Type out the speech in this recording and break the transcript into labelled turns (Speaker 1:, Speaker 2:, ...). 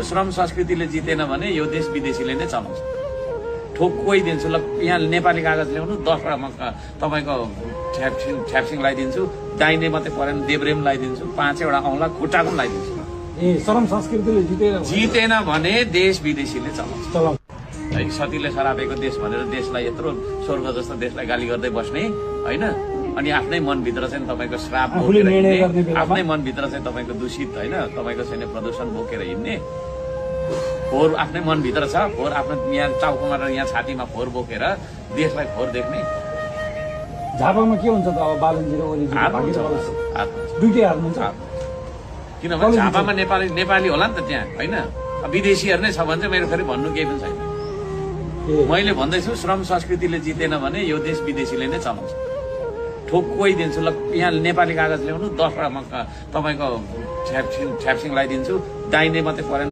Speaker 1: श्रम संस्कृतिले जितेन भने यो देश विदेशीले नै चलाउँछ। ठोक्कै दिन्छु ल, यहाँ नेपाली कागज ल्याउनु 10 वटा म तपाईँको ठ्याप्सिङ लगाइदिन्छु, दाहिने मात्रै परेन देब्रेम लगाइदिन्छु, 5 वटा औँला खुट्टा पनि लगाइदिन्छु।
Speaker 2: श्रम संस्कृतिले
Speaker 1: जितेन भने देश विदेशीले चलाउँछ। सतीले सरापेको देश भनेर देशलाई यत्रो स्वर्ग जस्तो देशलाई गाली गर्दै बस्ने होइन, अनि आफ्नै मनभित्र चाहिँ तपाईँको श्राप बोकेर हिँड्ने, आफ्नै मनभित्र चाहिँ तपाईँको दूषित होइन तपाईँको चाहिँ प्रदूषण बोकेर हिँड्ने, फोहोर आफ्नै मनभित्र छ, फोहोर आफ्नो यहाँ टाउकोमा र यहाँ छातीमा फोहोर बोकेर देशलाई फोहोर देख्ने।
Speaker 2: झापामा के हुन्छ त अब बालनजी र ओलीजी दुईटै हाल्नुहुन्छ?
Speaker 1: किनभने झापामा नेपाली होला नि त त्यहाँ होइन, विदेशीहरू नै छ भने चाहिँ मेरो फेरि भन्नु केही पनि छैन। मैले भन्दैछु श्रम संस्कृतिले जितेन भने यो देश विदेशीले नै चलाउँछ। ठोक्कै दिन्छु ल, यहाँ नेपाली कागज ल्याउनु 10 वटा म तपाईँको ठ्याप्सिङ लगाइदिन्छु, दाहिने मात्रै परेन